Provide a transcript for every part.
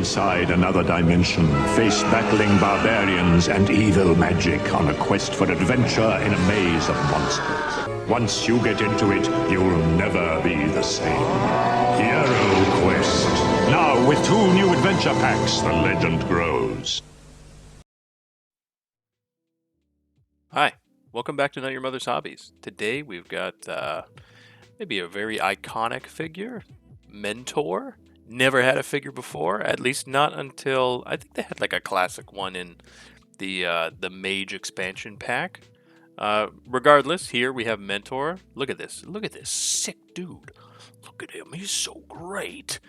inside another dimension, face battling barbarians and evil magic on a quest for adventure in a maze of monsters. Once you get into it, you'll never be the same. Hero Quest. Now with 2 new adventure packs, the legend grows. Hi, welcome back to Not Your Mother's Hobbies. Today we've got maybe a very iconic figure, Mentor. Never had a figure before, at least not until I think they had like a classic one in the Mage expansion pack. Regardless, here we have Mentor. Look at this sick dude. Look at him, he's so great.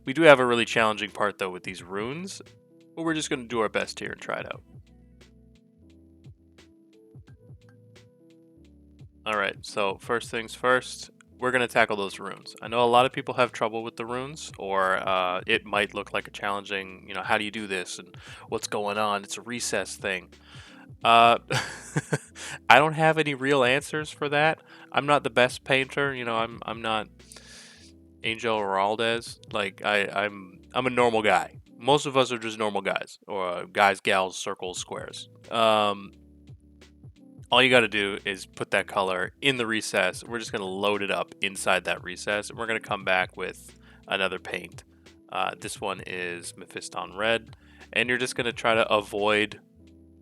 We do have a really challenging part though with these runes, but we're just going to do our best here and try it out. Alright, so first things first, we're going to tackle those runes. I know a lot of people have trouble with the runes, or it might look like a challenging, how do you do this, and what's going on? It's a recess thing. I don't have any real answers for that. I'm not the best painter, I'm not Angel Heraldez. Like, I'm a normal guy. Most of us are just normal guys, or guys, gals, circles, squares. All you got to do is put that color in the recess. We're just going to load it up inside that recess, and we're going to come back with another paint. This one is Mephiston Red, and you're just going to try to avoid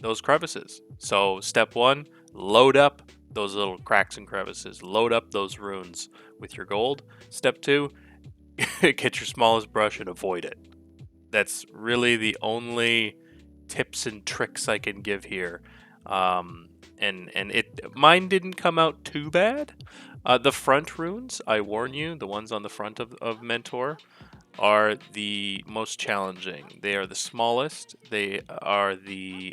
those crevices. So step 1, load up those little cracks and crevices. Load up those runes with your gold. Step 2, get your smallest brush and avoid it. That's really the only tips and tricks I can give here. Mine didn't come out too bad. The front runes, I warn you, the ones on the front of Mentor are the most challenging. They are the smallest. They are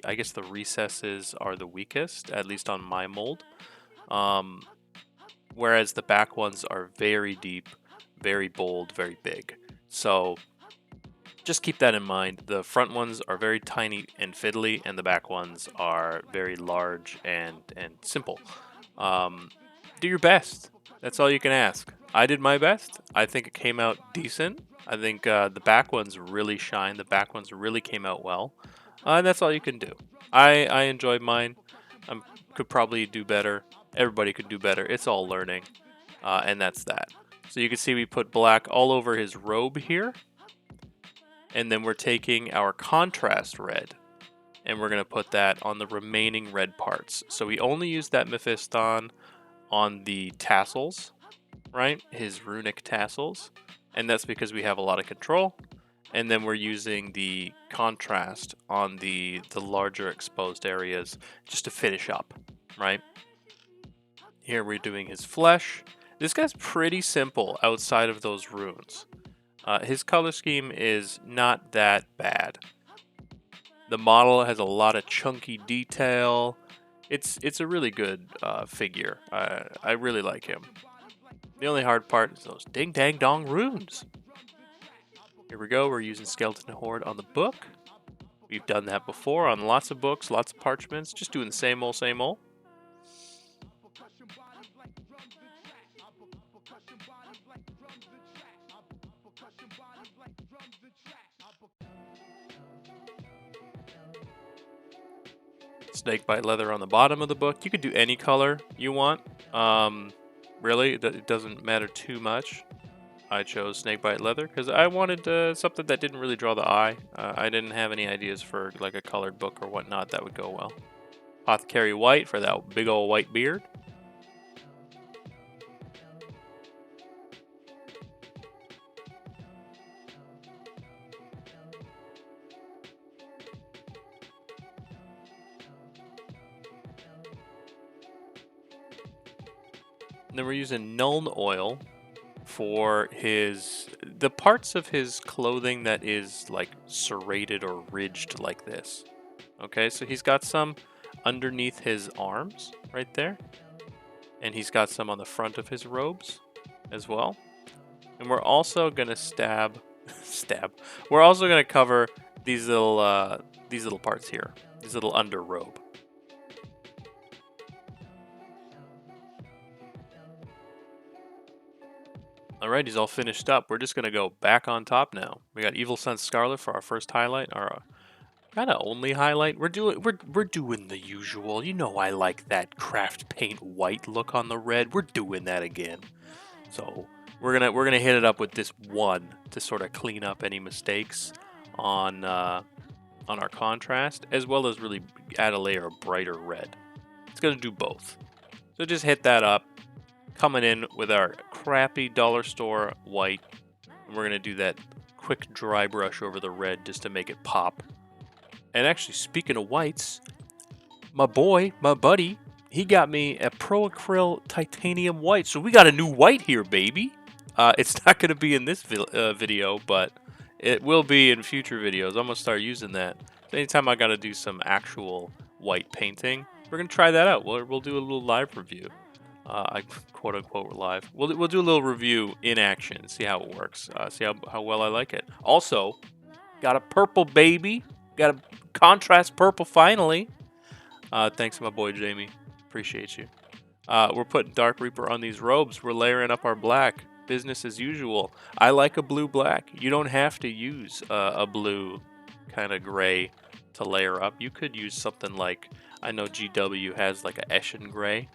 I guess the recesses are the weakest, at least on my mold. Whereas the back ones are very deep, very bold, very big. So just keep that in mind. The front ones are very tiny and fiddly, and the back ones are very large and simple. Do your best. That's all you can ask. I did my best. I think it came out decent. I think the back ones really shine. The back ones really came out well. And that's all you can do. I enjoyed mine. I could probably do better. Everybody could do better. It's all learning. And that's that. So you can see we put black all over his robe here. And then we're taking our contrast red, and we're going to put that on the remaining red parts. So we only use that Mephiston on the tassels, right? His runic tassels. And that's because we have a lot of control. And then we're using the contrast on the larger exposed areas just to finish up, right? Here we're doing his flesh. This guy's pretty simple outside of those runes. His color scheme is not that bad. The model has a lot of chunky detail. It's a really good figure. I really like him. The only hard part is those ding dang dong runes. Here we go. We're using Skeleton Horde on the book. We've done that before on lots of books, lots of parchments. Just doing the same old, same old. Snakebite leather on the bottom of the book. You could do any color you want. Really, it doesn't matter too much. I chose snakebite leather because I wanted something that didn't really draw the eye. I didn't have any ideas for like a colored book or whatnot that would go well. Apothecary white for that big old white beard. And then we're using Nuln oil for the parts of his clothing that is like serrated or ridged like this. Okay, so he's got some underneath his arms right there. And he's got some on the front of his robes as well. And we're also going to We're also going to cover these little parts here. These little under robe. Alright, he's all finished up. We're just gonna go back on top now. We got Evil Sun Scarlet for our first highlight, our kind of only highlight. We're doing the usual. You know I like that craft paint white look on the red. We're doing that again. So we're gonna hit it up with this one to sort of clean up any mistakes on our contrast, as well as really add a layer of brighter red. It's gonna do both. So just hit that up. Coming in with our crappy dollar store white. And we're going to do that quick dry brush over the red just to make it pop. And actually, speaking of whites, my buddy, he got me a Pro Acryl Titanium White. So we got a new white here, baby. It's not going to be in this video, but it will be in future videos. I'm going to start using that. So anytime I got to do some actual white painting, we're going to try that out. We'll do a little live review. I quote unquote live. We'll do a little review in action, see how it works, see how well I like it. Also, got a purple baby, got a contrast purple finally. Thanks to my boy Jamie, appreciate you. We're putting Dark Reaper on these robes. We're layering up our black, business as usual. I like a blue black. You don't have to use a blue kind of gray to layer up. You could use something like, I know GW has like a Eshin gray.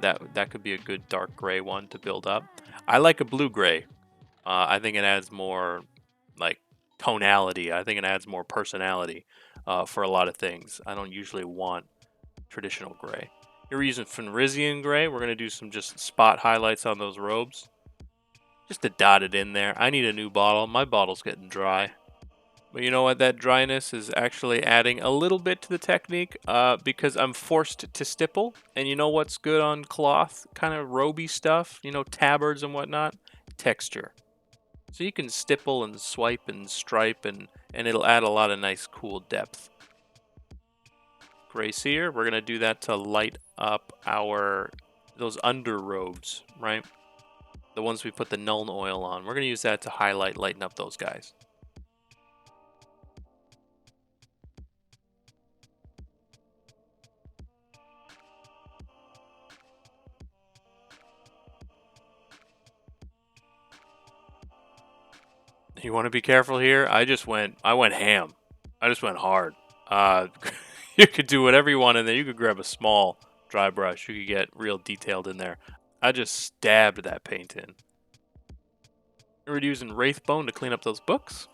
That could be a good dark gray one to build up. I like a blue gray. I think it adds more like tonality. I think it adds more personality for a lot of things. I don't usually want traditional gray. Here we're using Fenrisian gray. We're gonna do some just spot highlights on those robes, just to dot it in there. I need a new bottle. My bottle's getting dry. But you know what? That dryness is actually adding a little bit to the technique because I'm forced to stipple. And you know what's good on cloth? Kind of roby stuff, you know, tabards and whatnot? Texture. So you can stipple and swipe and stripe and it'll add a lot of nice cool depth. Gray sear, we're going to do that to light up those under robes, right? The ones we put the Nuln oil on. We're going to use that to lighten up those guys. You want to be careful here. I went ham. I just went hard. You could do whatever you want in there. You could grab a small dry brush. You could get real detailed in there. I just stabbed that paint in. We're using Wraithbone to clean up those books.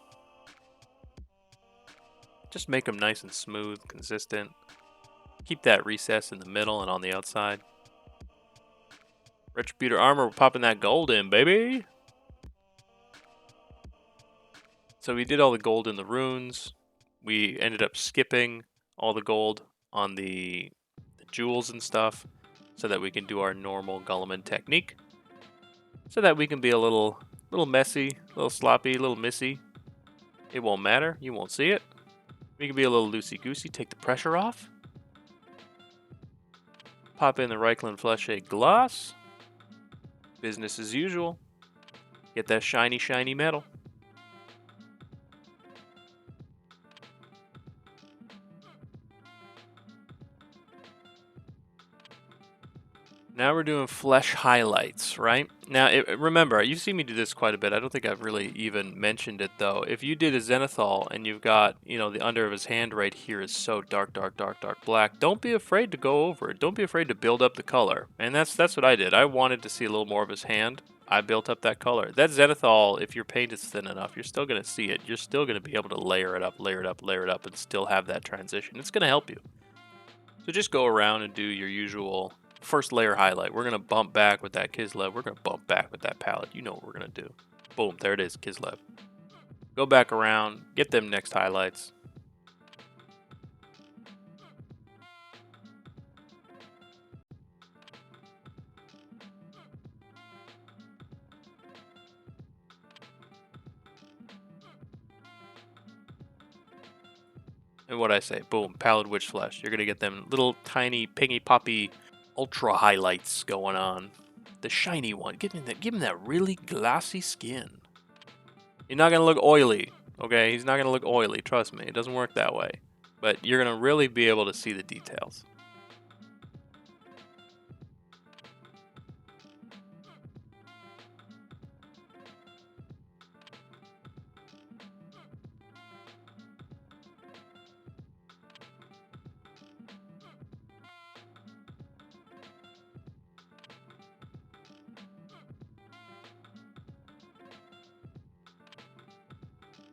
Just make them nice and smooth, consistent. Keep that recess in the middle and on the outside. Retributor armor, we're popping that gold in, baby. So we did all the gold in the runes. We ended up skipping all the gold on the jewels and stuff so that we can do our normal Gulliman technique. So that we can be a little messy, a little sloppy, a little missy. It won't matter. You won't see it. We can be a little loosey-goosey, take the pressure off. Pop in the Reichland Fleshade gloss. Business as usual. Get that shiny, shiny metal. Now we're doing flesh highlights, right? Now, remember, you've seen me do this quite a bit. I don't think I've really even mentioned it, though. If you did a Zenithal and you've got, you know, the under of his hand right here is so dark, dark, dark, dark black, don't be afraid to go over it. Don't be afraid to build up the color. And that's what I did. I wanted to see a little more of his hand. I built up that color. That Zenithal, if your paint is thin enough, you're still going to see it. You're still going to be able to layer it up, layer it up, layer it up, and still have that transition. It's going to help you. So just go around and do your usual first layer highlight. We're going to bump back with that Kislev. We're going to bump back with that palette. You know what we're going to do. Boom, there it is, Kislev. Go back around, get them next highlights. And what I say, boom, Pallid Witch Flesh. You're going to get them little tiny pingy poppy ultra highlights going on. The shiny one. Give him that really glossy skin. You're not going to look oily, okay? He's not going to look oily, trust me. It doesn't work that way. But you're going to really be able to see the details.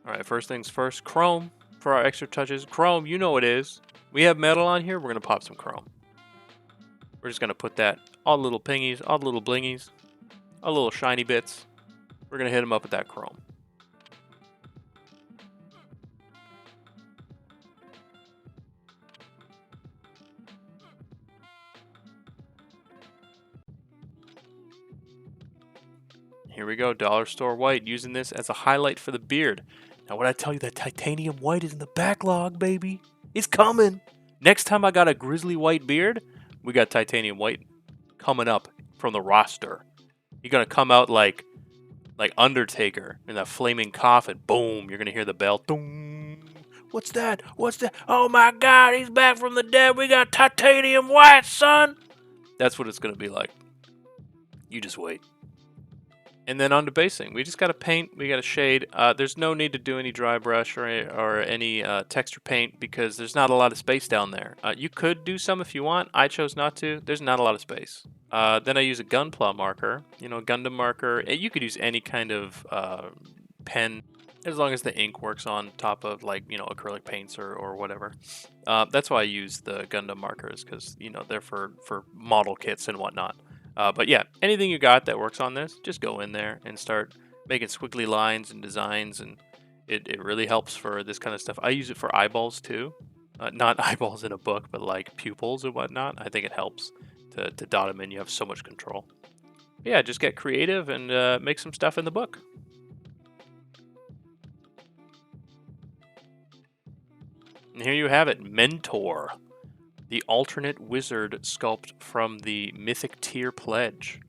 Alright, first things first, chrome for our extra touches. Chrome, you know it is. We have metal on here, we're going to pop some chrome. We're just going to put that, all the little pingies, all the little blingies, all the little shiny bits. We're going to hit them up with that chrome. Here we go, dollar store white, using this as a highlight for the beard. Now, what I tell you, that titanium white is in the backlog, baby. It's coming. Next time I got a grizzly white beard, we got titanium white coming up from the roster. You're gonna come out like Undertaker in that flaming coffin. Boom! You're gonna hear the bell. Boom! What's that? What's that? Oh my God! He's back from the dead. We got titanium white, son. That's what it's gonna be like. You just wait. And then on to basing. We just got to paint, we got to shade. There's no need to do any dry brush or any texture paint because there's not a lot of space down there. You could do some if you want. I chose not to. There's not a lot of space. Then I use a Gunpla marker, Gundam marker. You could use any kind of pen as long as the ink works on top of acrylic paints or whatever. That's why I use the Gundam markers because, they're for model kits and whatnot. But yeah, anything you got that works on this, just go in there and start making squiggly lines and designs, and it really helps for this kind of stuff. I use it for eyeballs too. Not eyeballs in a book, but like pupils and whatnot. I think it helps to dot them in. You have so much control. But yeah, just get creative and make some stuff in the book. And here you have it, Mentor. The alternate wizard sculpt from the Mythic Tier Pledge.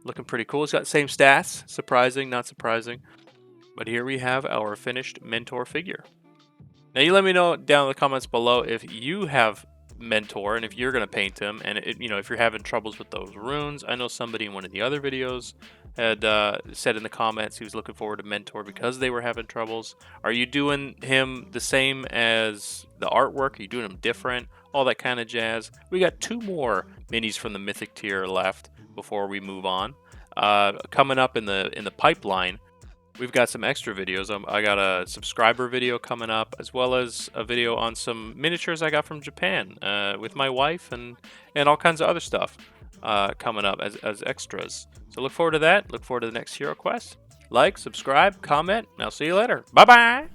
Looking pretty cool. It's got the same stats. Surprising, not surprising. But here we have our finished Mentor figure. Now you let me know down in the comments below if you have Mentor and if you're going to paint him. And if you're having troubles with those runes. I know somebody in one of the other videos had said in the comments he was looking forward to Mentor because they were having troubles. Are you doing him the same as the artwork? Are you doing him different? All that kind of jazz. We got 2 more minis from the Mythic tier left before we move on. Coming up in the pipeline, we've got some extra videos. I got a subscriber video coming up, as well as a video on some miniatures I got from Japan with my wife and all kinds of other stuff coming up as extras. So look forward to that. Look forward to the next Hero Quest. Like, subscribe, comment, and I'll see you later. Bye-bye!